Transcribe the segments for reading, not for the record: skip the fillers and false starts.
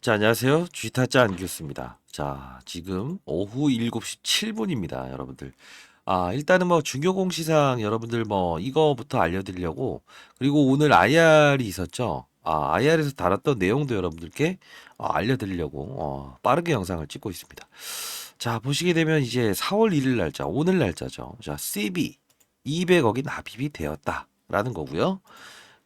자, 안녕하세요. 쥐타짜 안규수입니다. 자, 지금 오후 7시 7분입니다, 여러분들. 일단은 뭐 중요 공시상 여러분들 뭐 이거부터 알려드리려고, 그리고 오늘 IR이 있었죠. IR에서 다뤘던 내용도 여러분들께 알려드리려고 빠르게 영상을 찍고 있습니다. 자, 보시게 되면 이제 4월 1일 날짜, 오늘 날짜죠. 자, CB 200억이 납입이 되었다라는 거고요.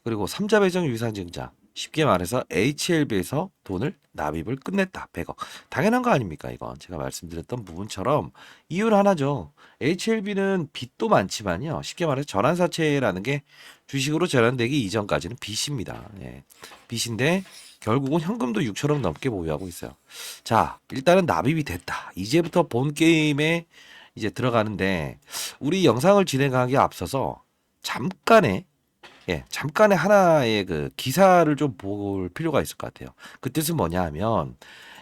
그리고 삼자 배정 유상증자. 쉽게 말해서 HLB에서 돈을 납입을 끝냈다. 100억. 당연한 거 아닙니까? 이건 제가 말씀드렸던 부분처럼 이유는 하나죠. HLB는 빚도 많지만요. 쉽게 말해서 전환사채라는 게 주식으로 전환되기 이전까지는 빚입니다. 예. 빚인데 결국은 현금도 6천억 넘게 보유하고 있어요. 자, 일단은 납입이 됐다. 이제부터 본 게임에 이제 들어가는데 우리 영상을 진행하기에 앞서서 잠깐의 잠깐의 하나의 그 기사를 좀 볼 필요가 있을 것 같아요. 그 뜻은 뭐냐 하면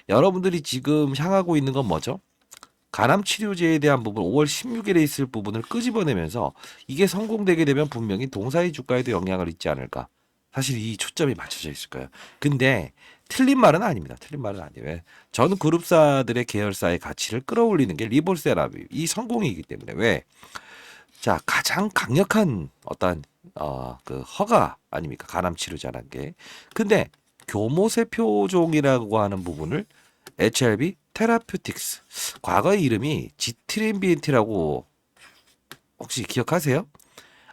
여러분들이 지금 향하고 있는 건 뭐죠? 간암 치료제에 대한 부분 5월 16일에 있을 부분을 끄집어내면서 이게 성공되게 되면 분명히 동사의 주가에도 영향을 있지 않을까. 사실 이 초점이 맞춰져 있을 거예요. 근데 틀린 말은 아닙니다. 틀린 말은 아니에요. 왜? 전 그룹사들의 계열사의 가치를 끌어올리는 게 리볼세라비 이 성공이기 때문에 왜? 자, 가장 강력한 어떤 그 허가 아닙니까? 간암 치료제라는 게. 근데 교모세표종이라고 하는 부분을 HRB 테라퓨틱스 과거의 이름이 지트린비엔티라고 혹시 기억하세요?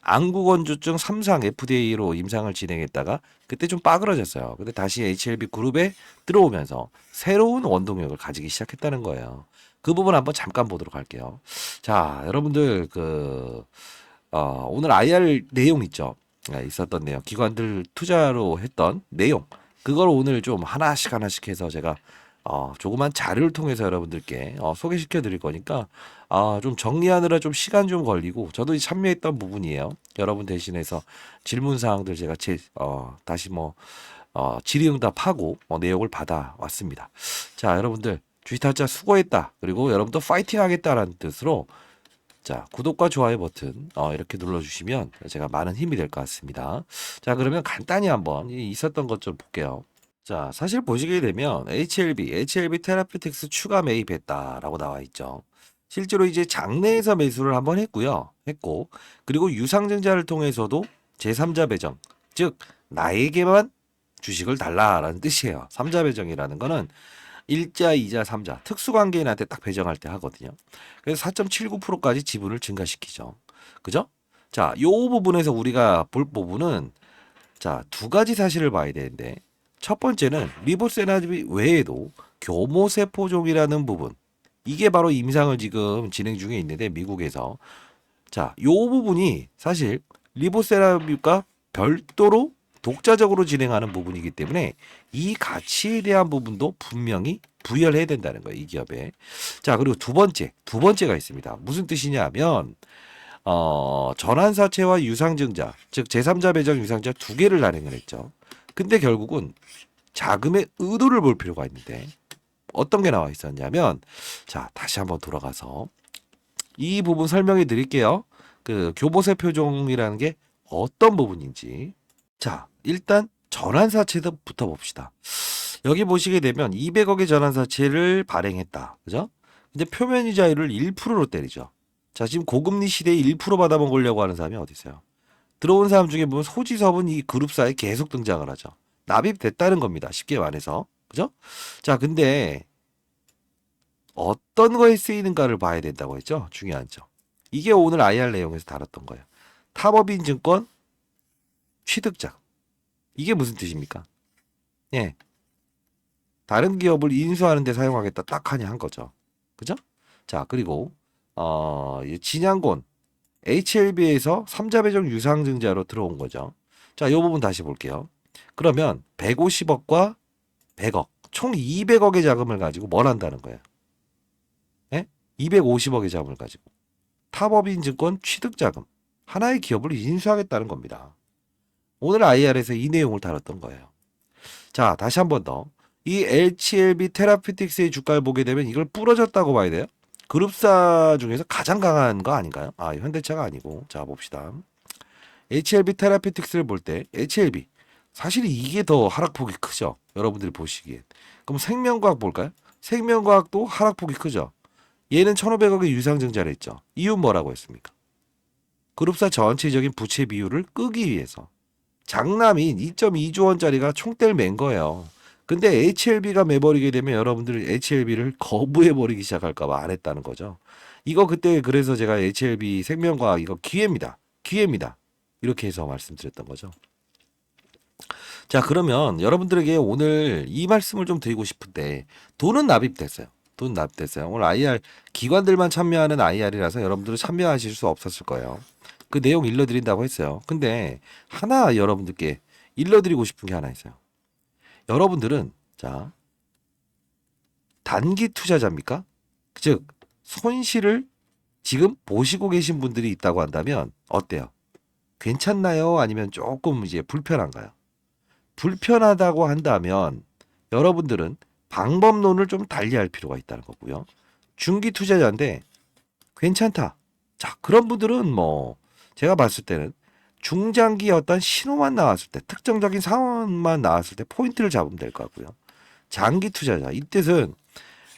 안구건조증 3상 FDA로 임상을 진행했다가 그때 좀 빠그러졌어요. 근데 다시 HLB 그룹에 들어오면서 새로운 원동력을 가지기 시작했다는 거예요. 그 부분 한번 잠깐 보도록 할게요. 자, 여러분들 오늘 IR 내용 있죠? 있었던 내용, 기관들 투자로 했던 내용, 그걸 오늘 좀 하나씩 하나씩 해서 제가 조그만 자료를 통해서 여러분들께 소개시켜 드릴 거니까 좀 정리하느라 좀 시간 좀 걸리고 저도 참여했던 부분이에요. 여러분 대신해서 질문 사항들 제가 다시 질의응답하고 내용을 받아 왔습니다. 자, 여러분들 주식타짜 수고했다. 그리고 여러분도 파이팅 하겠다라는 뜻으로 자, 구독과 좋아요 버튼 이렇게 눌러주시면 제가 많은 힘이 될 것 같습니다. 자, 그러면 간단히 한번 있었던 것 좀 볼게요. 자, 사실 보시게 되면 HLB 테라피틱스 추가 매입했다라고 나와 있죠. 실제로 이제 장내에서 매수를 한번 했고요. 했고, 그리고 유상증자를 통해서도 제3자 배정, 즉 나에게만 주식을 달라라는 뜻이에요. 3자 배정이라는 거는 1자, 2자, 3자 특수관계인한테 딱 배정할 때 하거든요. 그래서 4.79%까지 지분을 증가시키죠. 그죠? 자, 요 부분에서 우리가 볼 부분은 자, 두 가지 사실을 봐야 되는데 첫 번째는 리보세나비 외에도 교모세포종이라는 부분 이게 바로 임상을 지금 진행 중에 있는데 미국에서 자, 요 부분이 사실 리보세라비과 별도로 독자적으로 진행하는 부분이기 때문에 이 가치에 대한 부분도 분명히 부여를 해야 된다는 거예요, 이 기업에. 자, 그리고 두 번째가 있습니다. 무슨 뜻이냐 하면, 전환사채와 유상증자, 즉 제3자 배정 유상증자 두 개를 단행을 했죠. 근데 결국은 자금의 의도를 볼 필요가 있는데, 어떤 게 나와 있었냐면, 자, 다시 한번 돌아가서 이 부분 설명해 드릴게요. 그 교보세 표종이라는 게 어떤 부분인지. 자, 일단 전환사채부터 봅시다. 여기 보시게 되면 200억의 전환사채를 발행했다. 그죠? 근데 표면이자율을 1%로 때리죠. 자, 지금 고금리 시대에 1% 받아먹으려고 하는 사람이 어디 있어요? 들어온 사람 중에 보면 소지섭은 이 그룹사에 계속 등장을 하죠. 납입됐다는 겁니다. 쉽게 말해서. 그죠? 자, 근데 어떤 거에 쓰이는가를 봐야 된다고 했죠. 중요한 점. 이게 오늘 IR 내용에서 다뤘던 거예요. 타법인 증권 취득자. 이게 무슨 뜻입니까? 예. 다른 기업을 인수하는 데 사용하겠다 딱 하냐 한 거죠. 그죠? 자, 그리고 이 진양곤 HLB에서 3자 배정 유상증자로 들어온 거죠. 자, 이 부분 다시 볼게요. 그러면 150억과 100억, 총 200억의 자금을 가지고 뭘 한다는 거예요? 예? 250억의 자금을 가지고 타법인 증권 취득 자금 하나의 기업을 인수하겠다는 겁니다. 오늘 IR에서 이 내용을 다뤘던 거예요. 자, 다시 한번 더. 이 HLB 테라피틱스의 주가를 보게 되면 이걸 부러졌다고 봐야 돼요. 그룹사 중에서 가장 강한 거 아닌가요? 현대차가 아니고. 자, 봅시다. HLB 테라피틱스를 볼 때 HLB 사실 이게 더 하락폭이 크죠. 여러분들이 보시기엔. 그럼 생명과학 볼까요? 생명과학도 하락폭이 크죠. 얘는 1,500억의 유상증자를 했죠. 이유는 뭐라고 했습니까? 그룹사 전체적인 부채 비율을 끄기 위해서. 장남인 2.2조 원짜리가 총대를 맨 거예요. 근데 HLB가 매버리게 되면 여러분들 HLB를 거부해버리기 시작할까 봐 안 했다는 거죠. 이거 그때 그래서 제가 HLB 생명과학 이거 기회입니다. 기회입니다. 이렇게 해서 말씀드렸던 거죠. 자, 그러면 여러분들에게 오늘 이 말씀을 좀 드리고 싶은데 돈은 납입됐어요. 돈 납입됐어요. 오늘 IR 기관들만 참여하는 IR이라서 여러분들은 참여하실 수 없었을 거예요. 그 내용 일러드린다고 했어요. 근데 하나 여러분들께 일러드리고 싶은 게 하나 있어요. 여러분들은 자 단기 투자자입니까? 즉 손실을 지금 보시고 계신 분들이 있다고 한다면 어때요? 괜찮나요? 아니면 조금 이제 불편한가요? 불편하다고 한다면 여러분들은 방법론을 좀 달리할 필요가 있다는 거고요. 중기 투자자인데 괜찮다. 자, 그런 분들은 뭐 제가 봤을 때는 중장기 어떤 신호만 나왔을 때 특정적인 상황만 나왔을 때 포인트를 잡으면 될 것 같고요. 장기 투자자 이 뜻은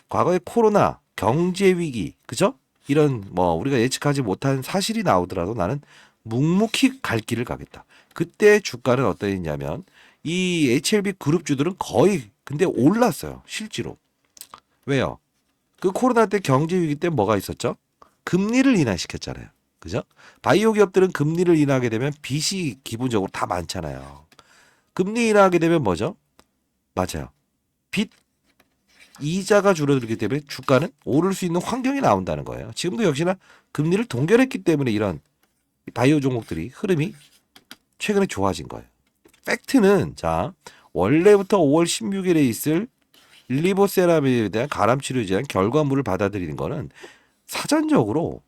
과거에 코로나 경제 위기 그죠? 이런 뭐 우리가 예측하지 못한 사실이 나오더라도 나는 묵묵히 갈 길을 가겠다. 그때 주가는 어떠했냐면 이 HLB 그룹주들은 거의 근데 올랐어요. 실제로. 왜요? 그 코로나 때 경제 위기 때 뭐가 있었죠? 금리를 인하시켰잖아요. 그죠? 바이오 기업들은 금리를 인하하게 되면 빚이 기본적으로 다 많잖아요. 금리 인하하게 되면 뭐죠? 맞아요. 빚 이자가 줄어들기 때문에 주가는 오를 수 있는 환경이 나온다는 거예요. 지금도 역시나 금리를 동결했기 때문에 이런 바이오 종목들이 흐름이 최근에 좋아진 거예요. 팩트는 자 원래부터 5월 16일에 있을 리보세라믹에 대한 가람 치료에 대한 결과물을 받아들이는 거는 사전적으로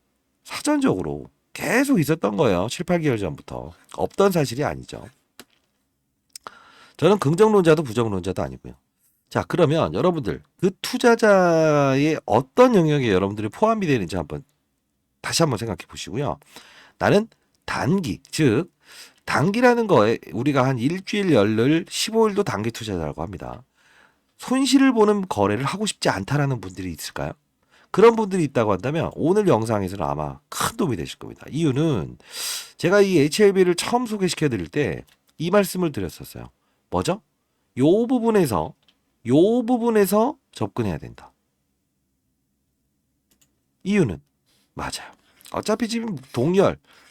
계속 있었던 거예요. 7, 8개월 전부터. 없던 사실이 아니죠. 저는 긍정론자도 부정론자도 아니고요. 자, 그러면 여러분들 그 투자자의 어떤 영역에 여러분들이 포함이 되는지 다시 한번 생각해 보시고요. 나는 단기, 즉 단기라는 거에 우리가 한 일주일 열흘 15일도 단기 투자자라고 합니다. 손실을 보는 거래를 하고 싶지 않다라는 분들이 있을까요? 그런 분들이 있다고 한다면 오늘 영상에서는 아마 큰 도움이 되실 겁니다. 이유는 제가 이 HLB를 처음 소개시켜 드릴 때 이 말씀을 드렸었어요. 뭐죠? 요 부분에서 접근해야 된다. 이유는 맞아요. 어차피 지금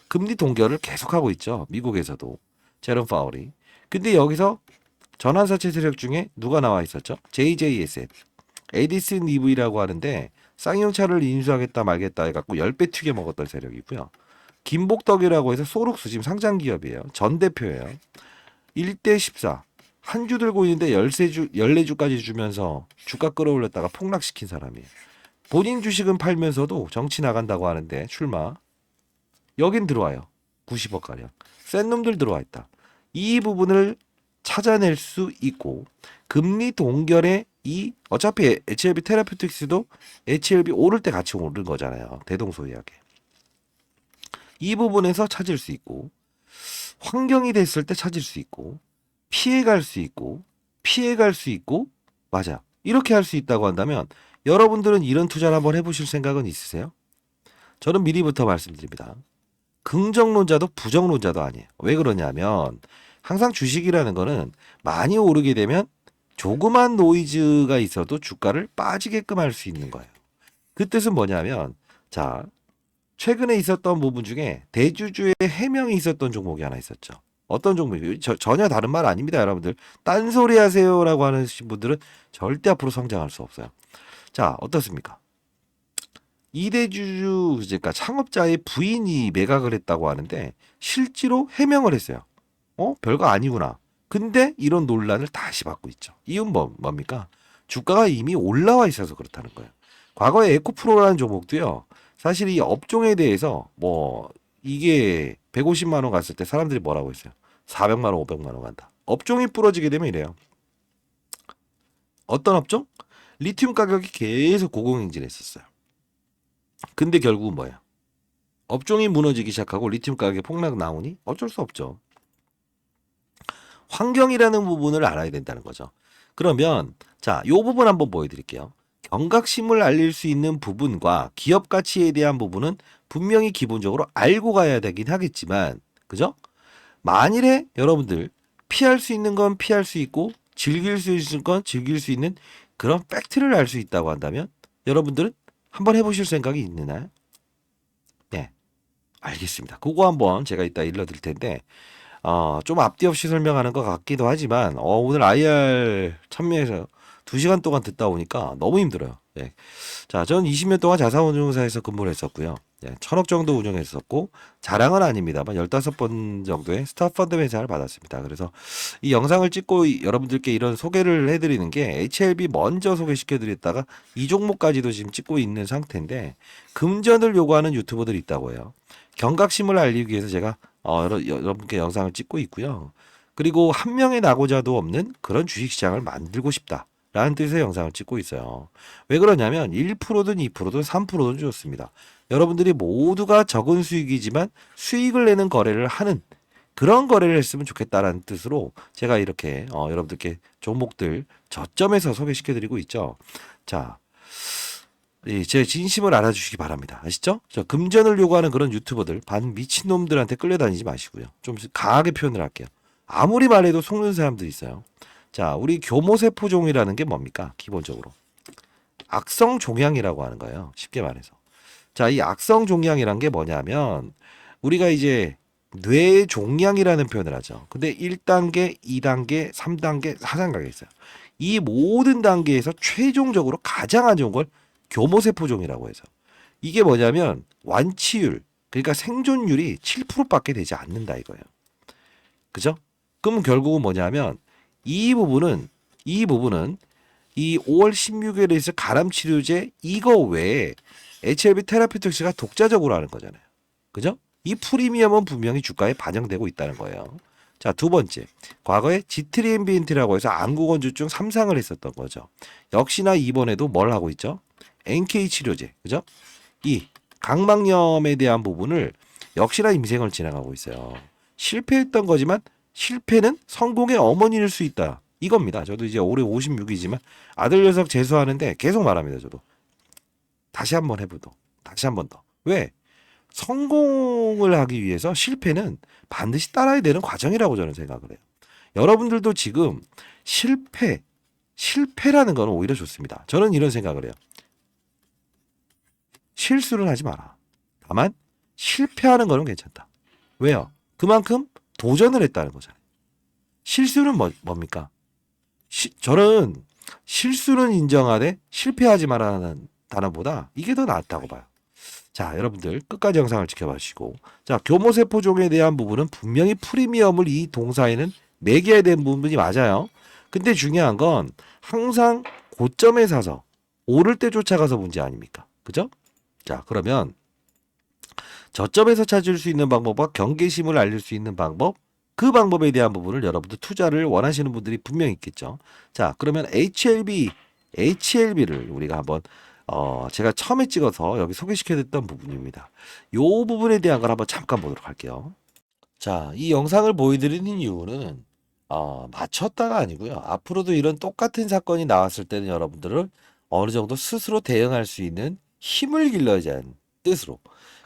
금리 동결을 계속하고 있죠. 미국에서도 제롬 파월이. 근데 여기서 전환사채 세력 중에 누가 나와 있었죠? JJSF, 에디슨 EV라고 하는데 쌍용차를 인수하겠다 말겠다 해갖고 10배 튀겨 먹었던 세력이고요. 김복덕이라고 해서 소록수 지금 상장 기업이에요. 전 대표예요. 1대 14. 한 주 들고 있는데 14주까지 주면서 주가 끌어올렸다가 폭락시킨 사람이에요. 본인 주식은 팔면서도 정치 나간다고 하는데 출마. 여긴 들어와요. 90억 가량. 센 놈들 들어와 있다. 이 부분을 찾아낼 수 있고 금리 동결의 이 어차피 HLB 테라퓨틱스도 HLB 오를 때 같이 오른 거잖아요. 대동소이하게. 이 부분에서 찾을 수 있고 환경이 됐을 때 찾을 수 있고 피해갈 수 있고 맞아. 이렇게 할 수 있다고 한다면 여러분들은 이런 투자를 한번 해보실 생각은 있으세요? 저는 미리부터 말씀드립니다. 긍정론자도 부정론자도 아니에요. 왜 그러냐면 항상 주식이라는 거는 많이 오르게 되면 조그만 노이즈가 있어도 주가를 빠지게끔 할 수 있는 거예요. 그 뜻은 뭐냐면 자 최근에 있었던 부분 중에 대주주의 해명이 있었던 종목이 하나 있었죠. 어떤 종목이요? 전혀 다른 말 아닙니다, 여러분들. 딴소리 하세요라고 하는 분들은 절대 앞으로 성장할 수 없어요. 자, 어떻습니까? 이대주주, 그러니까 창업자의 부인이 매각을 했다고 하는데 실제로 해명을 했어요. 별거 아니구나. 근데 이런 논란을 다시 받고 있죠. 이유는 뭡니까? 주가가 이미 올라와 있어서 그렇다는 거예요. 과거에 에코프로라는 종목도요. 사실 이 업종에 대해서 뭐 이게 150만 원 갔을 때 사람들이 뭐라고 했어요? 400만 원, 500만 원 간다. 업종이 부러지게 되면 이래요. 어떤 업종? 리튬 가격이 계속 고공행진했었어요. 근데 결국은 뭐예요? 업종이 무너지기 시작하고 리튬 가격이 폭락 나오니 어쩔 수 없죠. 환경이라는 부분을 알아야 된다는 거죠. 그러면 자, 요 부분 한번 보여드릴게요. 경각심을 알릴 수 있는 부분과 기업 가치에 대한 부분은 분명히 기본적으로 알고 가야 되긴 하겠지만, 그죠? 만일에 여러분들 피할 수 있는 건 피할 수 있고 즐길 수 있는 건 즐길 수 있는 그런 팩트를 알 수 있다고 한다면 여러분들은 한번 해보실 생각이 있나요? 네, 알겠습니다. 그거 한번 제가 이따 일러드릴 텐데 좀 앞뒤 없이 설명하는 것 같기도 하지만 오늘 IR 참여해서 2시간 동안 듣다 보니까 너무 힘들어요. 네. 자, 전 20년 동안 자산운용사에서 근무를 했었고요. 네, 1000억 정도 운영했었고 자랑은 아닙니다만 15번 정도의 스타펀드 회사를 받았습니다. 그래서 이 영상을 찍고 여러분들께 이런 소개를 해드리는 게 HLB 먼저 소개시켜드렸다가 이 종목까지도 지금 찍고 있는 상태인데 금전을 요구하는 유튜버들이 있다고 해요. 경각심을 알리기 위해서 제가 여러분께 영상을 찍고 있고요. 그리고 한 명의 낙오자도 없는 그런 주식시장을 만들고 싶다. 라는 뜻의 영상을 찍고 있어요. 왜 그러냐면 1%든 2%든 3%든 좋습니다. 여러분들이 모두가 적은 수익이지만 수익을 내는 거래를 하는 그런 거래를 했으면 좋겠다라는 뜻으로 제가 이렇게 여러분들께 종목들 저점에서 소개시켜드리고 있죠. 자, 제 진심을 알아주시기 바랍니다. 아시죠? 저 금전을 요구하는 그런 유튜버들 반 미친놈들한테 끌려다니지 마시고요. 좀 강하게 표현을 할게요. 아무리 말해도 속는 사람들이 있어요. 자, 우리 교모세포종이라는 게 뭡니까? 기본적으로 악성 종양이라고 하는 거예요. 쉽게 말해서. 자, 이 악성 종양이란 게 뭐냐면 우리가 이제 뇌 종양이라는 표현을 하죠. 근데 1단계, 2단계, 3단계, 4단계가 있어요. 이 모든 단계에서 최종적으로 가장 안 좋은 걸 교모세포종이라고 해서 이게 뭐냐면 완치율, 그러니까 생존율이 7%밖에 되지 않는다 이거예요. 그죠? 그럼 결국은 뭐냐면 이 부분은 이 5월 16일에 있을 가람 치료제 이거 외에 HLB 테라피틱스가 독자적으로 하는 거잖아요. 그죠? 이 프리미엄은 분명히 주가에 반영되고 있다는 거예요. 자, 두 번째. 과거에 지트리엔비엔트라고 해서 안구건조증 3상을 했었던 거죠. 역시나 이번에도 뭘 하고 있죠? NK 치료제. 그죠? 이 각막염에 대한 부분을 역시나 임생을 지나가고 있어요. 실패했던 거지만 실패는 성공의 어머니일 수 있다. 이겁니다. 저도 이제 올해 56이지만 아들 녀석 재수하는데 계속 말합니다. 저도. 다시 한번 해보도. 다시 한번 더. 왜? 성공을 하기 위해서 실패는 반드시 따라야 되는 과정이라고 저는 생각을 해요. 여러분들도 지금 실패라는 건 오히려 좋습니다. 저는 이런 생각을 해요. 실수를 하지 마라. 다만 실패하는 거는 괜찮다. 왜요? 그만큼 도전을 했다는 거잖아요. 실수는 뭡니까? 저는 실수는 인정하되 실패하지 말라는 단어보다 이게 더 낫다고 봐요. 자, 여러분들 끝까지 영상을 지켜봐 주시고 자, 교모세포종에 대한 부분은 분명히 프리미엄을 이 동사에는 매겨야 되는 부분이 맞아요. 근데 중요한 건 항상 고점에 사서 오를 때 쫓아가서 문제 아닙니까? 그죠? 자, 그러면 저점에서 찾을 수 있는 방법과 경계심을 알릴 수 있는 방법, 그 방법에 대한 부분을 여러분들 투자를 원하시는 분들이 분명히 있겠죠. 자, 그러면 HLB를 우리가 한번 제가 처음에 찍어서 여기 소개시켜드렸던 부분입니다. 이 부분에 대한 걸 한번 잠깐 보도록 할게요. 자, 이 영상을 보여드리는 이유는 맞췄다가 아니고요. 앞으로도 이런 똑같은 사건이 나왔을 때는 여러분들을 어느 정도 스스로 대응할 수 있는 힘을 길러야하는 뜻으로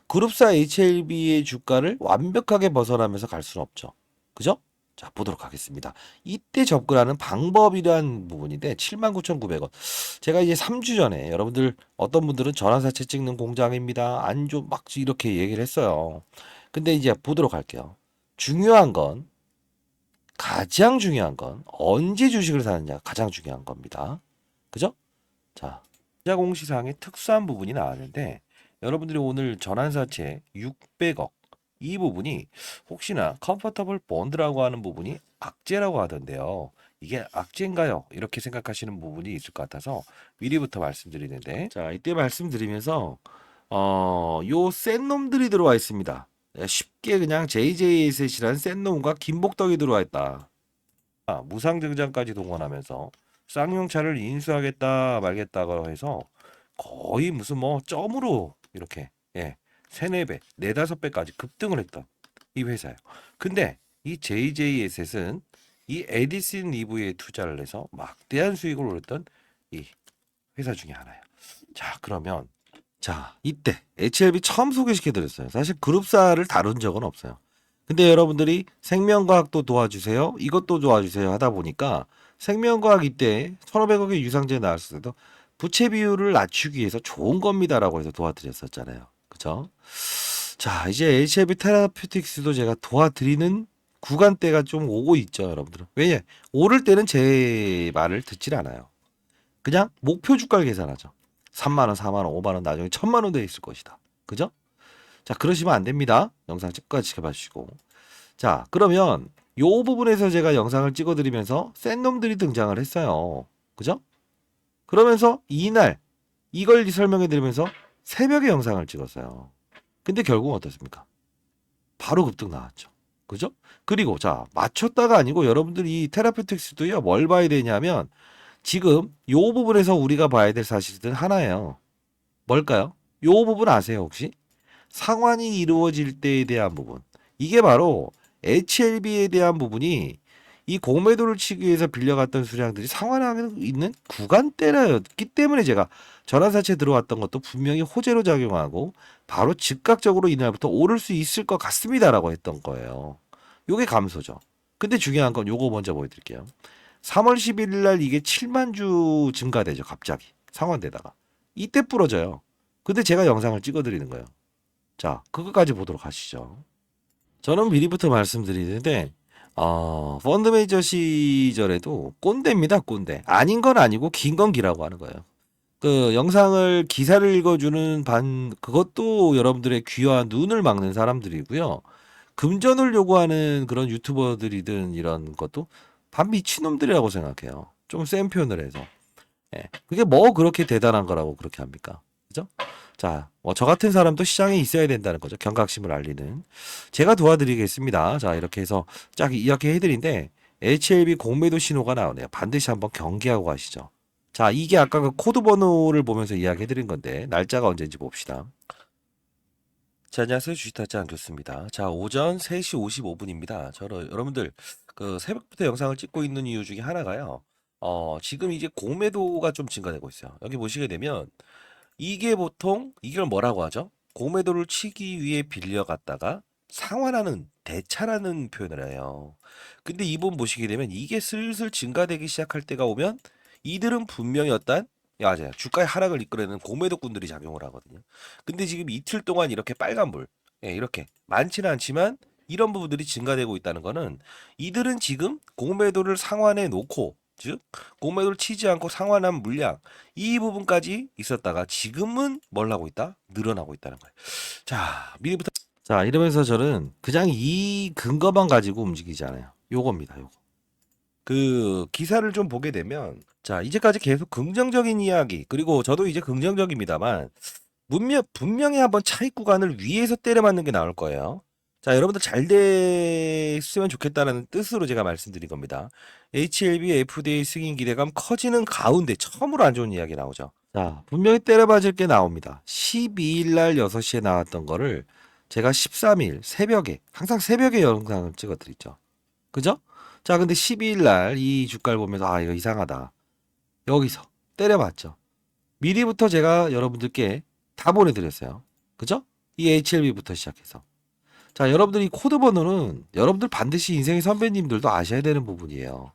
그룹사 HLB의 주가를 완벽하게 벗어나면서 갈 수는 없죠. 그죠? 자, 보도록 하겠습니다. 이때 접근하는 방법이란 부분인데 79,900원. 제가 이제 3주 전에 여러분들 어떤 분들은 전환사채 찍는 공장입니다. 안좋 막 이렇게 얘기를 했어요. 근데 이제 보도록 할게요. 가장 중요한 건 언제 주식을 사느냐가 가장 중요한 겁니다. 그죠? 자, 투자 공시상의 특수한 부분이 나왔는데 여러분들이 오늘 전환사채 600억 이 부분이 혹시나 컴포터블 본드라고 하는 부분이 악재라고 하던데요. 이게 악재인가요? 이렇게 생각하시는 부분이 있을 것 같아서 미리부터 말씀드리는데 자, 이때 말씀드리면서 요 센 놈들이 들어와 있습니다. 쉽게 그냥 JJA셋이라는 센 놈과 김복덕이 들어와 있다. 무상증자까지 동원하면서 쌍용차를 인수하겠다 말겠다고 해서 거의 무슨 뭐 점으로 이렇게 세네 배, 네다섯 배까지 급등을 했던 이 회사예요. 근데 이 JJ에셋은 이 에디슨 리브에 투자를 해서 막대한 수익을 올렸던 이 회사 중에 하나예요. 자, 그러면 자, 이때 HLB 처음 소개시켜 드렸어요. 사실 그룹사를 다룬 적은 없어요. 근데 여러분들이 생명과학도 도와주세요. 이것도 도와주세요 하다 보니까 생명과학 이때 1,500억의 유상증 나왔을 때도 부채 비율을 낮추기 위해서 좋은 겁니다라고 해서 도와드렸었잖아요. 그죠? 자, 이제 HLB 테라퓨틱스도 제가 도와드리는 구간대가 좀 오고 있죠, 여러분들은. 왜냐? 오를 때는 제 말을 듣질 않아요. 그냥 목표 주가를 계산하죠. 3만 원, 4만 원, 5만 원 나중에 1,000만 원 돼 있을 것이다. 그죠? 자, 그러시면 안 됩니다. 영상 끝까지 지켜봐 주시고. 자, 그러면 요 부분에서 제가 영상을 찍어 드리면서 센 놈들이 등장을 했어요. 그죠? 그러면서 이날 이걸 설명해 드리면서 새벽에 영상을 찍었어요. 근데 결국은 어떻습니까? 바로 급등 나왔죠. 그죠? 그리고 자, 맞췄다가 아니고 여러분들이 이 테라퓨틱스도요. 뭘 봐야 되냐면 지금 요 부분에서 우리가 봐야 될 사실은 하나예요. 뭘까요? 요 부분 아세요, 혹시? 상환이 이루어질 때에 대한 부분. 이게 바로 HLB에 대한 부분이 이 공매도를 치기 위해서 빌려갔던 수량들이 상환하고 있는 구간대였기 때문에 제가 전환사채 들어왔던 것도 분명히 호재로 작용하고 바로 즉각적으로 이날부터 오를 수 있을 것 같습니다라고 했던 거예요. 요게 감소죠. 근데 중요한 건 요거 먼저 보여드릴게요. 3월 11일 날 이게 7만 주 증가되죠. 갑자기 상환되다가 이때 부러져요. 근데 제가 영상을 찍어드리는 거예요. 자, 그것까지 보도록 하시죠. 저는 미리부터 말씀드리는데 펀드 매니저 시절에도 꼰대입니다. 꼰대. 아닌 건 아니고 긴 건 기라고 하는 거예요. 그 영상을 기사를 읽어주는 그것도 여러분들의 귀와 눈을 막는 사람들이고요. 금전을 요구하는 그런 유튜버들이든 이런 것도 반 미친놈들이라고 생각해요. 좀 센 표현을 해서. 예. 그게 뭐 그렇게 대단한 거라고 그렇게 합니까? 그죠? 자, 뭐 저 같은 사람도 시장에 있어야 된다는 거죠. 경각심을 알리는. 제가 도와드리겠습니다. 자, 이렇게 해서 쫙 이렇게 해드린데 HLB 공매도 신호가 나오네요. 반드시 한번 경계하고 가시죠. 자, 이게 아까 그 코드 번호를 보면서 이야기해드린 건데 날짜가 언제인지 봅시다. 자, 안녕하세요. 주식타짜 안교수입니다. 자, 오전 3시 55분입니다. 여러분들, 그 새벽부터 영상을 찍고 있는 이유 중에 하나가요. 지금 이제 공매도가 좀 증가되고 있어요. 여기 보시게 되면, 이게 보통, 이걸 뭐라고 하죠? 공매도를 치기 위해 빌려갔다가 상환하는, 대차라는 표현을 해요. 근데 이 부분 보시게 되면, 이게 슬슬 증가되기 시작할 때가 오면, 이들은 분명히 어떤 맞아요. 주가의 하락을 이끌어내는 공매도꾼들이 작용을 하거든요. 근데 지금 이틀 동안 이렇게 빨간불, 예, 이렇게 많지는 않지만 이런 부분들이 증가되고 있다는 거는 이들은 지금 공매도를 상환해 놓고, 즉 공매도를 치지 않고 상환한 물량 이 부분까지 있었다가 지금은 뭘 하고 있다? 늘어나고 있다는 거예요. 자, 미리부터 자, 이러면서 저는 그냥 이 근거만 가지고 움직이지 않아요. 요겁니다. 요거. 그 기사를 좀 보게 되면 자, 이제까지 계속 긍정적인 이야기 그리고 저도 이제 긍정적입니다만 분명히 한번 차익 구간을 위에서 때려 맞는 게 나올 거예요. 자, 여러분들 잘 됐으면 좋겠다는 뜻으로 제가 말씀드린 겁니다. HLB FDA 승인 기대감 커지는 가운데 처음으로 안 좋은 이야기 나오죠. 자, 분명히 때려 맞을 게 나옵니다. 12일 날 6시에 나왔던 거를 제가 13일 새벽에 항상 새벽에 영상을 찍어 드리죠. 그죠? 자, 근데 12일 날 이 주가를 보면서 아, 이거 이상하다. 여기서 때려봤죠. 미리부터 제가 여러분들께 다 보내드렸어요. 그죠? 이 HLB부터 시작해서. 자, 여러분들 이 코드 번호는 여러분들 반드시 인생의 선배님들도 아셔야 되는 부분이에요.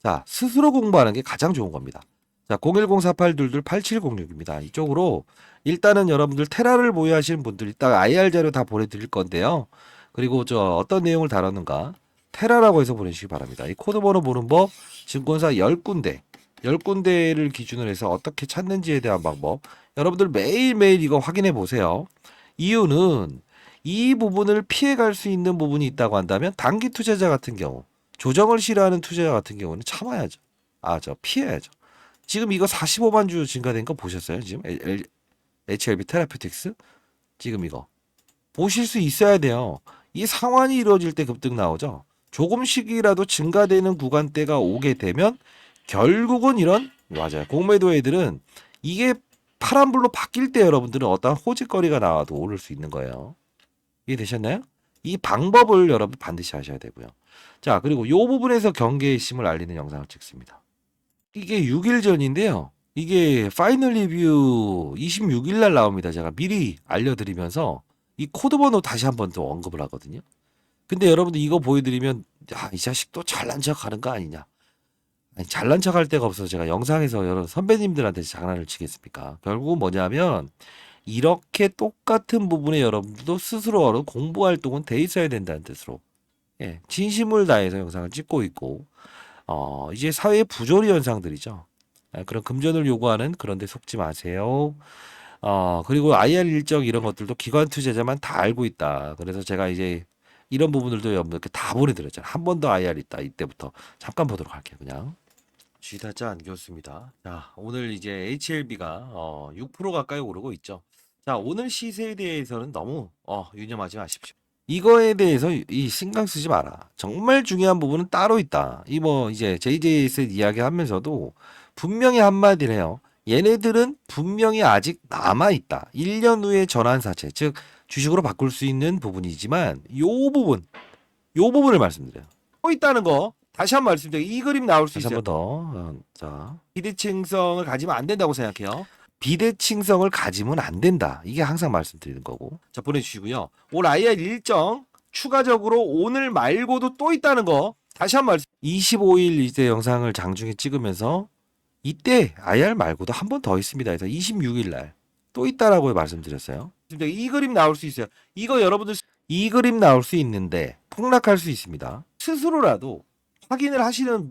자, 스스로 공부하는 게 가장 좋은 겁니다. 자, 010-4822-8706입니다. 이쪽으로 일단은 여러분들 테라를 보유하시는 분들 이따가 IR 자료 다 보내드릴 건데요. 그리고 저 어떤 내용을 다뤘는가 테라라고 해서 보내주시기 바랍니다. 이 코드 번호 보는 법 증권사 10군데 10군데를 기준으로 해서 어떻게 찾는지에 대한 방법 여러분들 매일매일 이거 확인해 보세요. 이유는 이 부분을 피해갈 수 있는 부분이 있다고 한다면 단기 투자자 같은 경우 조정을 싫어하는 투자자 같은 경우는 참아야죠. 피해야죠. 지금 이거 45만 주 증가된 거 보셨어요? 지금 HLB 테라퓨틱스 지금 이거 보실 수 있어야 돼요. 이 상환이 이루어질 때 급등 나오죠. 조금씩이라도 증가되는 구간대가 오게 되면 결국은 이런 맞아요. 공매도 애들은 이게 파란불로 바뀔 때 여러분들은 어떤 호재거리가 나와도 오를 수 있는 거예요. 이해되셨나요? 이 방법을 여러분 반드시 하셔야 되고요. 자, 그리고 요 부분에서 경계의 심을 알리는 영상을 찍습니다. 이게 6일 전인데요. 이게 파이널 리뷰 26일 날 나옵니다. 제가 미리 알려드리면서 이 코드 번호 다시 한번 또 언급을 하거든요. 근데 여러분들 이거 보여드리면 이 자식도 잘난 척 하는 거 아니냐. 아니, 잘난 척 할 데가 없어서 제가 영상에서 여러 선배님들한테 장난을 치겠습니까? 결국은 뭐냐면 이렇게 똑같은 부분에 여러분들도 스스로 공부 활동은 돼 있어야 된다는 뜻으로 진심을 다해서 영상을 찍고 있고 이제 사회의 부조리 현상들이죠. 그런 금전을 요구하는 그런 데 속지 마세요. 그리고 IR 일정 이런 것들도 기관 투자자만 다 알고 있다. 그래서 제가 이제 이런 부분들도 여러분들께 다 보내드렸잖아요. 한 번 더 IR 있다. 이때부터 잠깐 보도록 할게요. 그냥. 쥐다짜 안겼습니다. 자, 오늘 이제 HLB가 6% 가까이 오르고 있죠. 자, 오늘 시세에 대해서는 너무 유념하지 마십시오. 이거에 대해서 이 신경 쓰지 마라. 정말 중요한 부분은 따로 있다. 이 뭐 이제 JJS 이야기하면서도 분명히 한마디를 해요. 얘네들은 분명히 아직 남아 있다. 1년 후에 전환사채, 즉 주식으로 바꿀 수 있는 부분이지만 요 부분을 말씀드려요. 또 있다는 거 다시 한 번 말씀드려요. 이 그림 나올 수 있어요. 한 번 더. 자, 비대칭성을 가지면 안 된다고 생각해요. 비대칭성을 가지면 안 된다. 이게 항상 말씀드리는 거고. 자, 보내주시고요. 올 IR 일정 추가적으로 오늘 말고도 또 있다는 거 다시 한 번 말씀. 25일 이제 영상을 장중에 찍으면서 이때 IR 말고도 한 번 더 있습니다. 그래서 26일 날 또 있다라고 말씀드렸어요. 이 그림 나올 수 있어요. 이거 여러분들 이 그림 나올 수 있는데 폭락할 수 있습니다. 스스로라도 확인을 하시는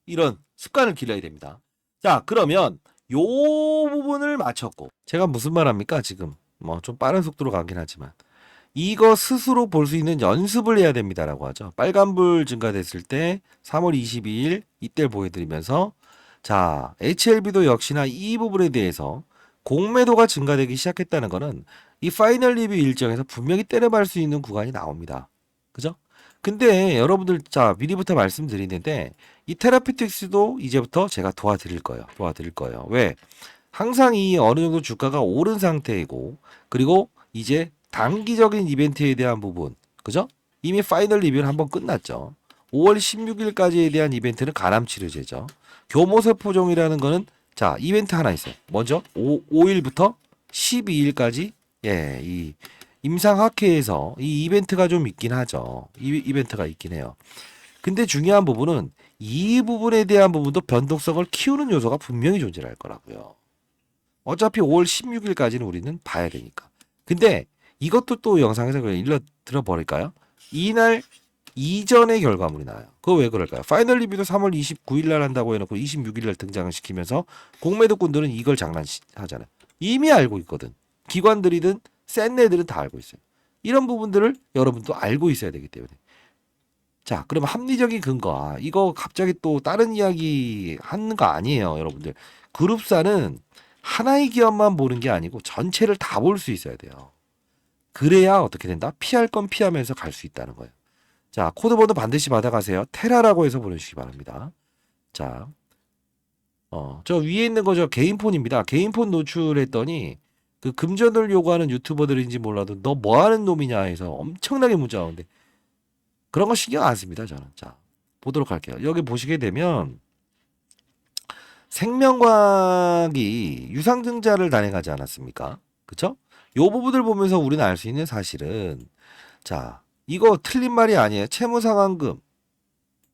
이런 습관을 길러야 됩니다. 자, 그러면 요 부분을 맞췄고 제가 무슨 말 합니까? 지금 뭐 좀 빠른 속도로 가긴 하지만 이거 스스로 볼 수 있는 연습을 해야 됩니다라고 하죠. 빨간불 증가됐을 때 3월 22일 이때를 보여드리면서 자, HLB도 역시나 이 부분에 대해서 공매도가 증가되기 시작했다는 거는 이 파이널 리뷰 일정에서 분명히 때려박을 수 있는 구간이 나옵니다. 그죠? 근데 여러분들 자 미리부터 말씀드리는데 이 테라피틱스도 이제부터 제가 도와드릴 거예요. 왜? 항상 이 어느 정도 주가가 오른 상태이고 그리고 이제 단기적인 이벤트에 대한 부분 그죠? 이미 파이널 리뷰는 한번 끝났죠. 5월 16일까지에 대한 이벤트는 가람치료제죠. 교모세포종이라는 거는 자 이벤트 하나 있어요. 먼저 5일부터 12일까지 이 임상학회에서 이 이벤트가 좀 있긴 하죠. 이벤트가 있긴 해요. 근데 중요한 부분은 이 부분에 대한 부분도 변동성을 키우는 요소가 분명히 존재할 거라고요. 어차피 5월 16일까지는 우리는 봐야 되니까. 근데 이것도 또 영상에서 그냥 일러 들어버릴까요? 이날 이전의 결과물이 나와요. 그거 왜 그럴까요? 파이널 리뷰도 3월 29일 날 한다고 해놓고 26일 날 등장을 시키면서 공매도꾼들은 이걸 장난하잖아요. 이미 알고 있거든. 기관들이든 센 애들은 다 알고 있어요. 이런 부분들을 여러분도 알고 있어야 되기 때문에. 자, 그럼 합리적인 근거. 이거 갑자기 또 다른 이야기 하는 거 아니에요, 여러분들. 그룹사는 하나의 기업만 보는 게 아니고 전체를 다 볼 수 있어야 돼요. 그래야 어떻게 된다? 피할 건 피하면서 갈 수 있다는 거예요. 자, 코드번호 반드시 받아가세요. 테라라고 해서 보내주시기 바랍니다. 자, 저 위에 있는 거 저 개인폰입니다. 개인폰 노출했더니 그 금전을 요구하는 유튜버들인지 몰라도 너 뭐 하는 놈이냐 해서 엄청나게 문자가 오는데 그런 거 신경 안 씁니다, 저는. 자, 보도록 할게요. 여기 보시게 되면 생명과학이 유상증자를 단행하지 않았습니까? 그쵸? 요 부분을 보면서 우리는 알 수 있는 사실은 자, 이거 틀린 말이 아니에요. 채무상환금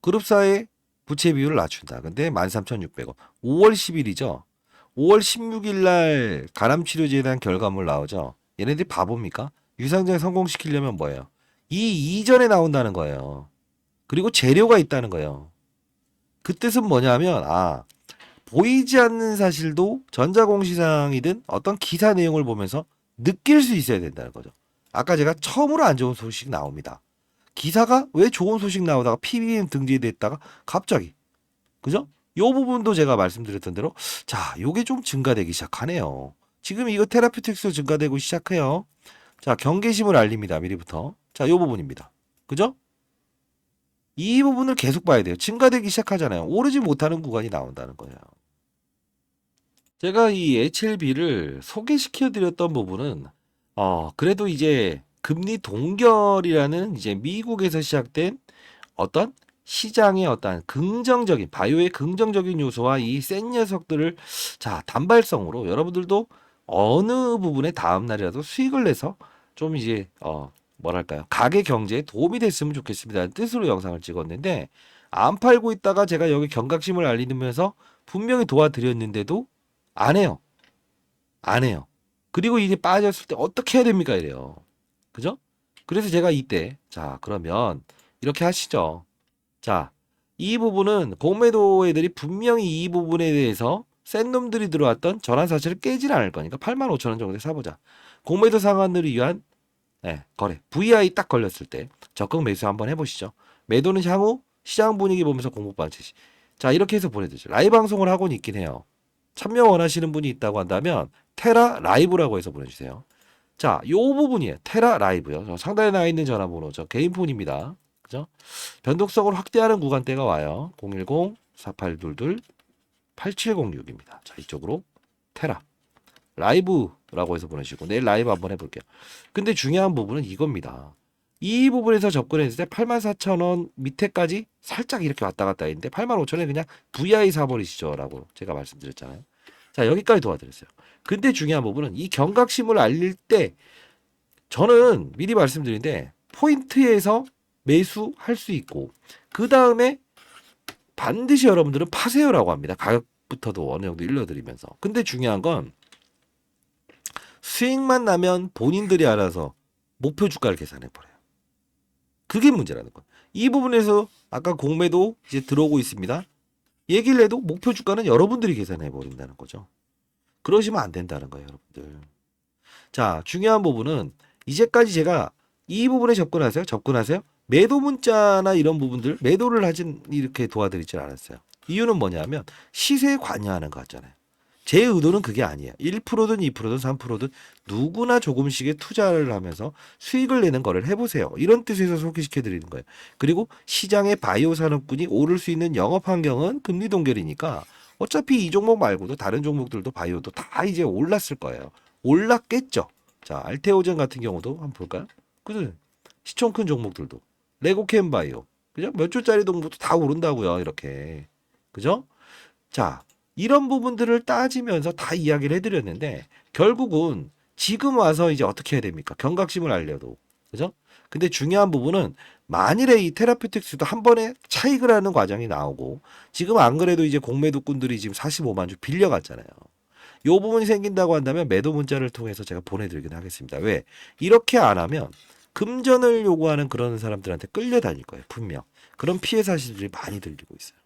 그룹사의 부채 비율을 낮춘다. 근데 13,600원. 5월 10일이죠. 5월 16일 날 가람치료제에 대한 결과물 나오죠. 얘네들이 바보입니까? 유상증자 성공시키려면 뭐예요? 이 이전에 나온다는 거예요. 그리고 재료가 있다는 거예요. 그 뜻은 뭐냐면 보이지 않는 사실도 전자공시상이든 어떤 기사 내용을 보면서 느낄 수 있어야 된다는 거죠. 아까 제가 처음으로 안 좋은 소식 나옵니다. 기사가 왜 좋은 소식 나오다가 PBM 등재됐다가 갑자기 그죠? 요 부분도 제가 말씀드렸던 대로 자 요게 좀 증가되기 시작하네요. 지금 이거 테라피틱스 증가되고 시작해요. 자 경계심을 알립니다. 미리부터. 자 요 부분입니다. 그죠? 이 부분을 계속 봐야 돼요. 증가되기 시작하잖아요. 오르지 못하는 구간이 나온다는 거예요. 제가 이 HLB를 소개시켜 드렸던 부분은 그래도 이제 금리 동결이라는 이제 미국에서 시작된 어떤 시장의 어떤 긍정적인 바이오의 긍정적인 요소와 이 센 녀석들을 자 단발성으로 여러분들도 어느 부분에 다음 날이라도 수익을 내서 좀 이제 뭐랄까요 가게 경제에 도움이 됐으면 좋겠습니다는 뜻으로 영상을 찍었는데 안 팔고 있다가 제가 여기 경각심을 알리면서 분명히 도와드렸는데도 안 해요. 안 해요. 그리고 이제 빠졌을 때 어떻게 해야 됩니까? 이래요. 그죠? 그래서 제가 이때 자 그러면 이렇게 하시죠. 자, 이 부분은 공매도 애들이 분명히 이 부분에 대해서 센 놈들이 들어왔던 전환 사실을 깨질 않을 거니까 8만 5천 원 정도에 사보자. 공매도 상환을 위한 거래. VI 딱 걸렸을 때 적극 매수 한번 해보시죠. 매도는 향후 시장 분위기 보면서 공모반 제시. 자, 이렇게 해서 보내드죠. 라이브 방송을 하고는 있긴 해요. 참여 원하시는 분이 있다고 한다면 테라 라이브라고 해서 보내주세요. 자, 요 부분이에요. 테라 라이브요. 저 상단에 나와 있는 전화번호 저 개인 폰입니다. 그죠? 변동성을 확대하는 구간대가 와요. 010-4822-8706입니다. 자, 이쪽으로 테라 라이브라고 해서 보내시고 내일 라이브 한번 해볼게요. 근데 중요한 부분은 이겁니다. 이 부분에서 접근했을 때 84,000원 밑에까지 살짝 이렇게 왔다 갔다 했는데 85,000원에 그냥 VI 사버리시죠 라고 제가 말씀드렸잖아요. 자, 여기까지 도와드렸어요. 근데 중요한 부분은 이 경각심을 알릴 때 저는 미리 말씀드린데 포인트에서 매수할 수 있고 그 다음에 반드시 여러분들은 파세요라고 합니다. 가격부터도 어느 정도 일러드리면서. 근데 중요한 건 수익만 나면 본인들이 알아서 목표 주가를 계산해 버려요. 그게 문제라는 거예요. 이 부분에서 아까 공매도 이제 들어오고 있습니다. 얘기를 해도 목표 주가는 여러분들이 계산해 버린다는 거죠. 그러시면 안 된다는 거예요, 여러분들. 자, 중요한 부분은 이제까지 제가 이 부분에 접근하세요. 접근하세요. 매도 문자나 이런 부분들 매도를 하진 이렇게 도와드리질 않았어요. 이유는 뭐냐면 시세에 관여하는 거 같잖아요. 제 의도는 그게 아니에요. 1%든 2%든 3%든 누구나 조금씩의 투자를 하면서 수익을 내는 거를 해보세요. 이런 뜻에서 소개시켜 드리는 거예요. 그리고 시장의 바이오 산업군이 오를 수 있는 영업 환경은 금리 동결이니까 어차피 이 종목 말고도 다른 종목들도 바이오도 다 이제 올랐을 거예요. 올랐겠죠. 자, 알테오젠 같은 경우도 한번 볼까요? 그죠? 시총 큰 종목들도 레고캠 바이오 그죠? 몇 조짜리 종목도 다 오른다고요. 이렇게 그죠? 자, 이런 부분들을 따지면서 다 이야기를 해드렸는데 결국은 지금 와서 이제 어떻게 해야 됩니까? 경각심을 알려도 그죠? 근데 중요한 부분은 만일에 이 테라피틱스도 한 번에 차익을 하는 과정이 나오고 지금 안 그래도 이제 공매도꾼들이 지금 45만 주 빌려갔잖아요. 요 부분이 생긴다고 한다면 매도 문자를 통해서 제가 보내드리긴 하겠습니다. 왜? 이렇게 안 하면 금전을 요구하는 그런 사람들한테 끌려다닐 거예요. 분명. 그런 피해 사실들이 많이 들리고 있어요.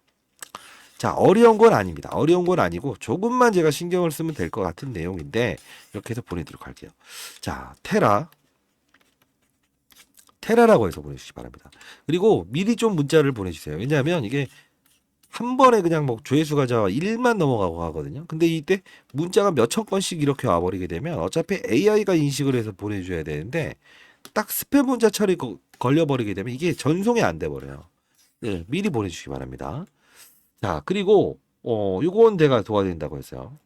자, 어려운 건 아닙니다. 어려운 건 아니고 조금만 제가 신경을 쓰면 될 것 같은 내용인데 이렇게 해서 보내도록 할게요. 자, 테라라고 해서 보내주시기 바랍니다. 그리고 미리 좀 문자를 보내주세요. 왜냐하면 이게 한 번에 그냥 뭐 조회수가 1만 넘어가고 하거든요. 근데 이때 문자가 몇천 건씩 이렇게 와버리게 되면 어차피 AI가 인식을 해서 보내줘야 되는데 딱 스팸 문자 처리 걸려버리게 되면 이게 전송이 안 돼버려요. 네, 미리 보내주시기 바랍니다. 자, 그리고 요건 제가 도와드린다고 했어요.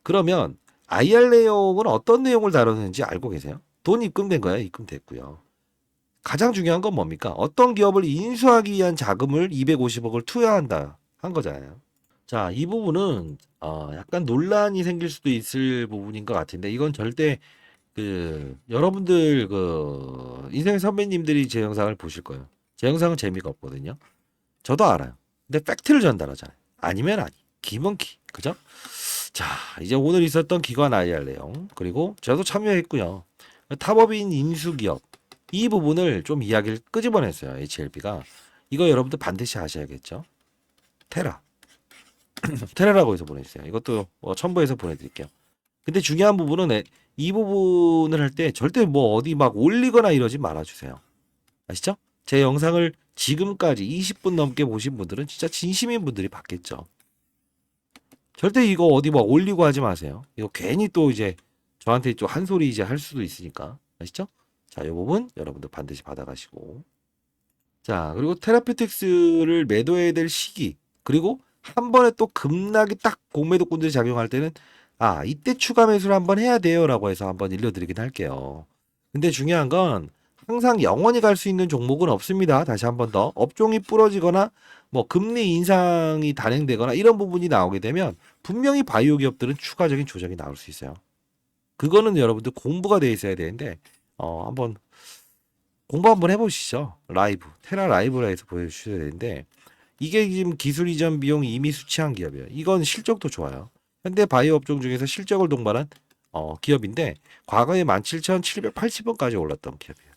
그러면 IR 내용은 어떤 내용을 다루는지 알고 계세요? 돈 입금된 거야, 입금됐고요. 가장 중요한 건 뭡니까? 어떤 기업을 인수하기 위한 자금을 250억을 투여한다 한 거잖아요. 자, 이 부분은 약간 논란이 생길 수도 있을 부분인 것 같은데 이건 절대 여러분들 인생 선배님들이 제 영상을 보실 거예요. 제 영상은 재미가 없거든요. 저도 알아요. 근데 팩트를 전달하잖아요. 아니면 아니. 기면 기. 그죠? 자, 이제 오늘 있었던 기관 IR 내용. 그리고 저도 참여했고요. 탑업인 인수기업. 이 부분을 좀 이야기를 끄집어냈어요. HLB가. 이거 여러분들 반드시 아셔야겠죠? 테라. 테라라고 해서 보내주세요. 이것도 첨부해서 보내드릴게요. 근데 중요한 부분은 이 부분을 할 때 절대 뭐 어디 막 올리거나 이러지 말아주세요. 아시죠? 제 영상을 지금까지 20분 넘게 보신 분들은 진짜 진심인 분들이 봤겠죠. 절대 이거 어디 막 올리고 하지 마세요. 이거 괜히 또 이제 저한테 좀 한 소리 이제 할 수도 있으니까. 아시죠? 자, 이 부분 여러분들 반드시 받아가시고. 자, 그리고 테라피틱스를 매도해야 될 시기. 그리고 한 번에 또 급락이 딱 공매도꾼들이 작용할 때는 이때 추가 매수를 한번 해야 돼요라고 해서 한번 일러드리긴 할게요. 근데 중요한 건 항상 영원히 갈 수 있는 종목은 없습니다. 다시 한 번 더. 업종이 부러지거나 뭐 금리 인상이 단행되거나 이런 부분이 나오게 되면 분명히 바이오 기업들은 추가적인 조정이 나올 수 있어요. 그거는 여러분들 공부가 돼 있어야 되는데 한번 공부 한번 해보시죠. 라이브 테라 라이브라 해서 보여주셔야 되는데 이게 지금 기술 이전 비용 이미 수취한 기업이에요. 이건 실적도 좋아요. 현대 바이오 업종 중에서 실적을 동반한 기업인데 과거에 17,780원까지 올랐던 기업이에요.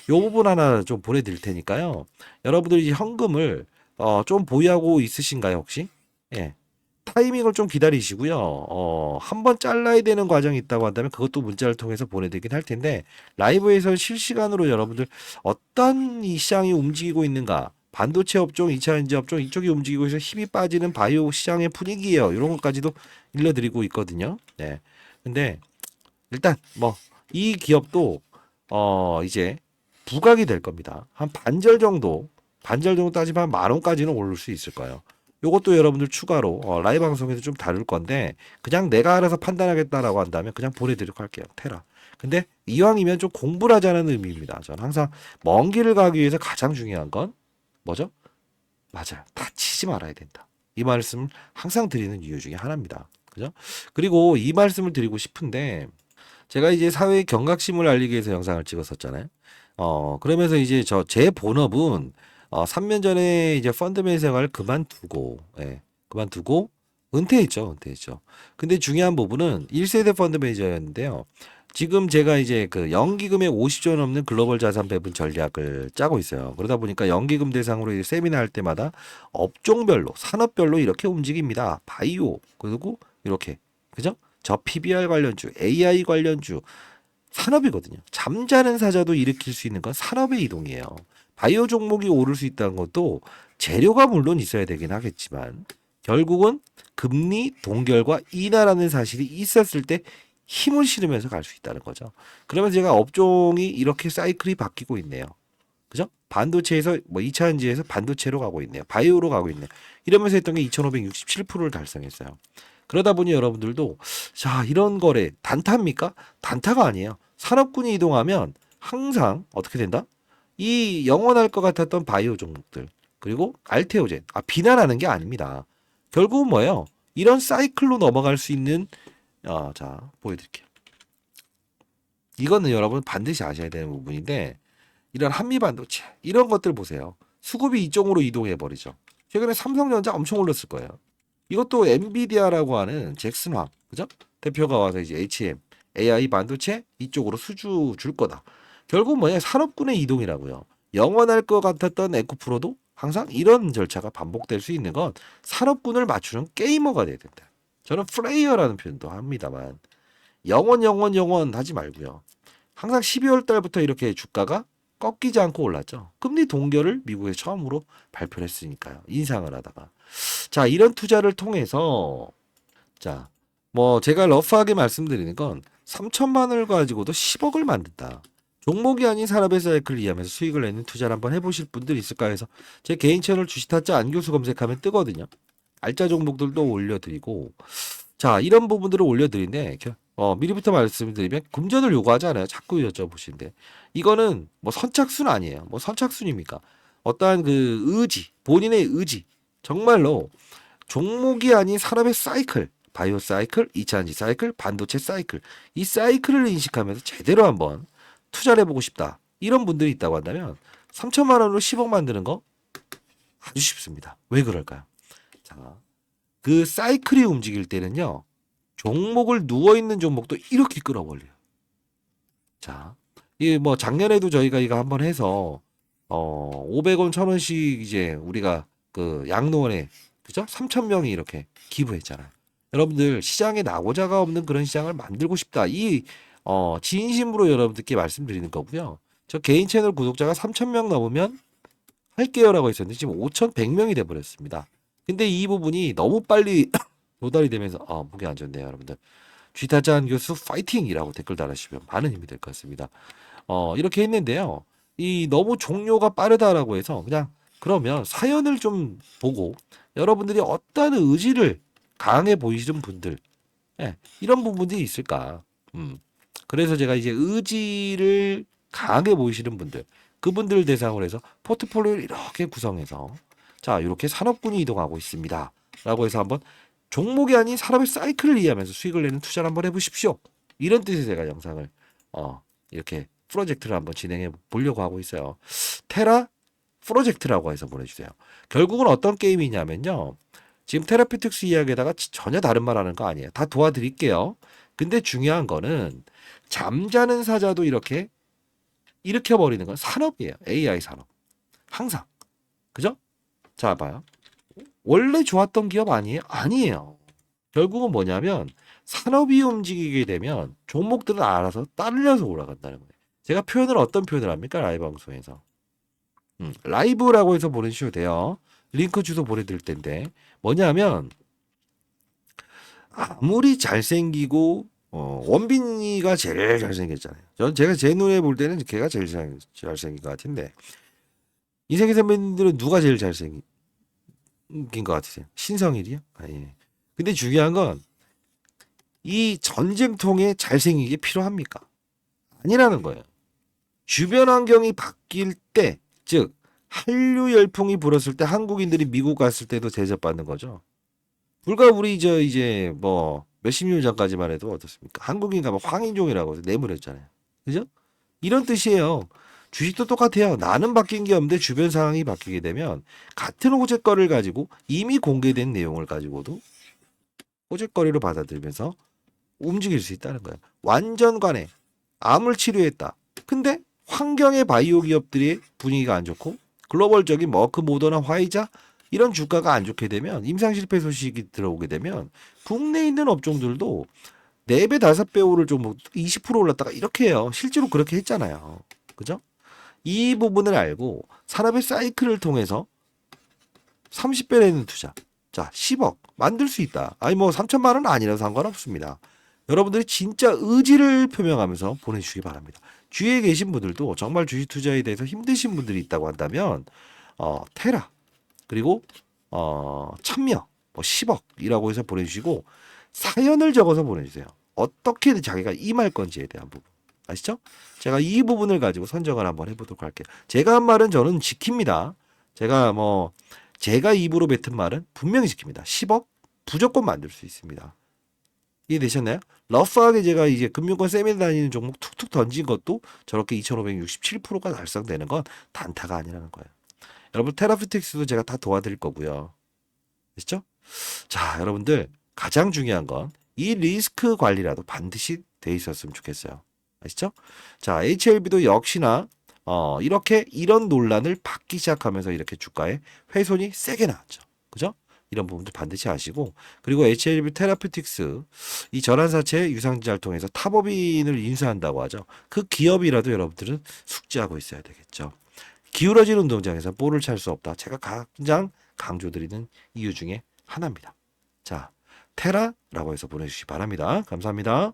요 부분 하나 좀 보내드릴 테니까요. 여러분들이 현금을 좀 보유하고 있으신가요 혹시? 예. 타이밍을 좀 기다리시고요. 한번 잘라야 되는 과정이 있다고 한다면 그것도 문자를 통해서 보내드리긴 할 텐데 라이브에서 실시간으로 여러분들 어떤 이 시장이 움직이고 있는가 반도체 업종, 2차 전지 업종 이쪽이 움직이고 있어 힘이 빠지는 바이오 시장의 분위기예요. 이런 것까지도 일러드리고 있거든요. 네. 근데 일단 뭐 이 기업도 이제 부각이 될 겁니다. 한 반절 정도 따지면 한 만 원까지는 오를 수 있을 거예요. 요것도 여러분들 추가로 라이브 방송에서 좀 다룰 건데 그냥 내가 알아서 판단하겠다라고 한다면 그냥 보내드리도록 할게요. 테라. 근데 이왕이면 좀 공부를 하자는 의미입니다. 저는 항상 먼 길을 가기 위해서 가장 중요한 건 뭐죠? 맞아요. 다치지 말아야 된다. 이 말씀을 항상 드리는 이유 중에 하나입니다. 그죠? 그리고 이 말씀을 드리고 싶은데 제가 이제 사회 경각심을 알리기 위해서 영상을 찍었었잖아요. 그러면서 이제 제 본업은 3년 전에 이제 펀드맨 생활을 그만두고, 예, 그만두고 은퇴했죠. 근데 중요한 부분은 1세대 펀드 매니저였는데요. 지금 제가 이제 그 연기금의 50조 넘는 글로벌 자산 배분 전략을 짜고 있어요. 그러다 보니까 연기금 대상으로 이 세미나 할 때마다 업종별로, 산업별로 이렇게 움직입니다. 바이오, 그리고 이렇게. 그죠? 저 PBR 관련주, AI 관련주, 산업이거든요. 잠자는 사자도 일으킬 수 있는 건 산업의 이동이에요. 바이오 종목이 오를 수 있다는 것도 재료가 물론 있어야 되긴 하겠지만 결국은 금리 동결과 인하라는 사실이 있었을 때 힘을 실으면서 갈 수 있다는 거죠. 그러면 제가 업종이 이렇게 사이클이 바뀌고 있네요. 그죠? 반도체에서 뭐 2차 전지에서 반도체로 가고 있네요. 바이오로 가고 있네요. 이러면서 했던 게 2,567%를 달성했어요. 그러다 보니 여러분들도 자, 이런 거래 단타입니까? 단타가 아니에요. 산업군이 이동하면 항상 어떻게 된다? 이 영원할 것 같았던 바이오 종목들 그리고 알테오젠 비난하는 게 아닙니다. 결국은 뭐예요? 이런 사이클로 넘어갈 수 있는 자 보여드릴게요. 이거는 여러분 반드시 아셔야 되는 부분인데 이런 한미 반도체 이런 것들 보세요. 수급이 이쪽으로 이동해 버리죠. 최근에 삼성전자 엄청 올랐을 거예요. 이것도 엔비디아라고 하는 잭슨황 그죠? 대표가 와서 이제 HM AI 반도체 이쪽으로 수주 줄 거다. 결국 뭐냐 산업군의 이동이라고요. 영원할 것 같았던 에코프로도 항상 이런 절차가 반복될 수 있는 건 산업군을 맞추는 게이머가 돼야 된다. 저는 플레이어라는 표현도 합니다만 영원 하지 말고요. 항상 12월 달부터 이렇게 주가가 꺾이지 않고 올랐죠. 금리 동결을 미국에서 처음으로 발표를 했으니까요. 인상을 하다가. 자, 이런 투자를 통해서 자, 뭐 제가 러프하게 말씀드리는 건 3천만 원을 가지고도 10억을 만든다. 종목이 아닌 산업의 사이클을 이해하면서 수익을 내는 투자를 한번 해보실 분들 있을까 해서 제 개인 채널 주식타짜 안교수 검색하면 뜨거든요. 알짜 종목들도 올려드리고 자 이런 부분들을 올려드리는데 미리부터 말씀드리면 금전을 요구하지 않아요. 자꾸 여쭤보시는데 이거는 뭐 선착순 아니에요. 뭐 선착순입니까? 어떠한 그 의지 본인의 의지 정말로 종목이 아닌 산업의 사이클 바이오 사이클, 2차 전지 사이클, 반도체 사이클 이 사이클을 인식하면서 제대로 한번 투자를 해보고 싶다. 이런 분들이 있다고 한다면 3천만 원으로 10억 만드는 거 아주 쉽습니다. 왜 그럴까요? 자, 그 사이클이 움직일 때는요. 종목을 누워있는 종목도 이렇게 끌어버려요. 자, 이 뭐 작년에도 저희가 이거 한번 해서 500원, 1000원씩 이제 우리가 그 양로원에 그죠? 3,000명이 이렇게 기부했잖아요. 여러분들 시장에 나고자가 없는 그런 시장을 만들고 싶다. 이 진심으로 여러분들께 말씀드리는 거고요. 저 개인 채널 구독자가 3,000명 넘으면 할게요라고 했었는데 지금 5,100명이 돼버렸습니다. 근데 이 부분이 너무 빨리 도달이 되면서 목이 안 좋네요, 여러분들. 쥐타짠 교수 파이팅이라고 댓글 달아주시면 많은 힘이 될 것 같습니다. 이렇게 했는데요. 이 너무 종료가 빠르다라고 해서 그냥 그러면 사연을 좀 보고 여러분들이 어떤 의지를 강해 보이시는 분들 이런 부분들이 있을까? 그래서 제가 이제 의지를 강하게 보이시는 분들, 그분들 대상으로 해서 포트폴리오를 이렇게 구성해서 자, 이렇게 산업군이 이동하고 있습니다. 라고 해서 한번 종목이 아닌 산업의 사이클을 이해하면서 수익을 내는 투자를 한번 해보십시오. 이런 뜻에서 제가 영상을 이렇게 프로젝트를 한번 진행해 보려고 하고 있어요. 테라 프로젝트라고 해서 보내주세요. 결국은 어떤 게임이냐면요. 지금 테라피틱스 이야기에다가 전혀 다른 말 하는 거 아니에요. 다 도와드릴게요. 근데 중요한 거는 잠자는 사자도 이렇게 일으켜버리는 건 산업이에요. AI 산업. 항상. 그죠? 자, 봐요. 원래 좋았던 기업 아니에요? 아니에요. 결국은 뭐냐면 산업이 움직이게 되면 종목들은 알아서 딸려서 올라간다는 거예요. 제가 표현을 어떤 표현을 합니까? 라이브 방송에서. 라이브라고 해서 보내주셔도 돼요. 링크 주소 보내드릴 텐데 뭐냐면 아무리 잘생기고 원빈이가 제일 잘생겼잖아요. 제가 제 눈에 볼 때는 걔가 제일 잘생긴 것 같은데 이세계 선배님들은 누가 제일 잘생긴 것 같으세요? 신성일이요? 아, 예. 근데 중요한 건 이 전쟁통에 잘생긴 게 필요합니까? 아니라는 거예요. 주변 환경이 바뀔 때, 즉 한류 열풍이 불었을 때 한국인들이 미국 갔을 때도 대접받는 거죠. 불과 우리 이제 뭐 몇십 년 전까지만 해도 어떻습니까? 한국인 가면 황인종이라고 해서 뇌물했잖아요. 그죠? 이런 뜻이에요. 주식도 똑같아요. 나는 바뀐 게 없는데 주변 상황이 바뀌게 되면 같은 호재거리를 가지고 이미 공개된 내용을 가지고도 호재거리로 받아들이면서 움직일 수 있다는 거예요. 완전 관해. 암을 치료했다. 근데 환경의 바이오 기업들이 분위기가 안 좋고 글로벌적인 머크, 모더나, 화이자 이런 주가가 안 좋게 되면 임상 실패 소식이 들어오게 되면 국내에 있는 업종들도 4배, 5배 오를 좀 20% 올랐다가 이렇게 해요. 실제로 그렇게 했잖아요. 그죠? 이 부분을 알고 산업의 사이클을 통해서 30배 내는 투자. 자, 10억 만들 수 있다. 아니 뭐 3천만 원 아니라도 상관없습니다. 여러분들이 진짜 의지를 표명하면서 보내주시기 바랍니다. 주위에 계신 분들도 정말 주식 투자에 대해서 힘드신 분들이 있다고 한다면 테라 그리고 참여 뭐 10억이라고 해서 보내주시고 사연을 적어서 보내주세요. 어떻게 자기가 임할 건지에 대한 부분 아시죠? 제가 이 부분을 가지고 선정을 한번 해보도록 할게요. 제가 한 말은 저는 지킵니다. 제가 입으로 뱉은 말은 분명히 지킵니다. 10억 무조건 만들 수 있습니다. 이해되셨나요? 러프하게 제가 이제 금융권 세미나 다니는 종목 툭툭 던진 것도 저렇게 2567%가 달성되는 건 단타가 아니라는 거예요. 여러분 테라피틱스도 제가 다 도와드릴 거고요. 아시죠? 자, 여러분들 가장 중요한 건 이 리스크 관리라도 반드시 돼 있었으면 좋겠어요. 아시죠? 자, HLB도 역시나 이렇게 이런 논란을 받기 시작하면서 이렇게 주가에 훼손이 세게 나왔죠. 그죠? 이런 부분도 반드시 아시고 그리고 HLB 테라피틱스 이 전환사채 유상증자를 통해서 탑업인을 인수한다고 하죠. 그 기업이라도 여러분들은 숙지하고 있어야 되겠죠. 기울어진 운동장에서 볼을 찰 수 없다. 제가 가장 강조드리는 이유 중에 하나입니다. 자, 테라라고 해서 보내주시기 바랍니다. 감사합니다.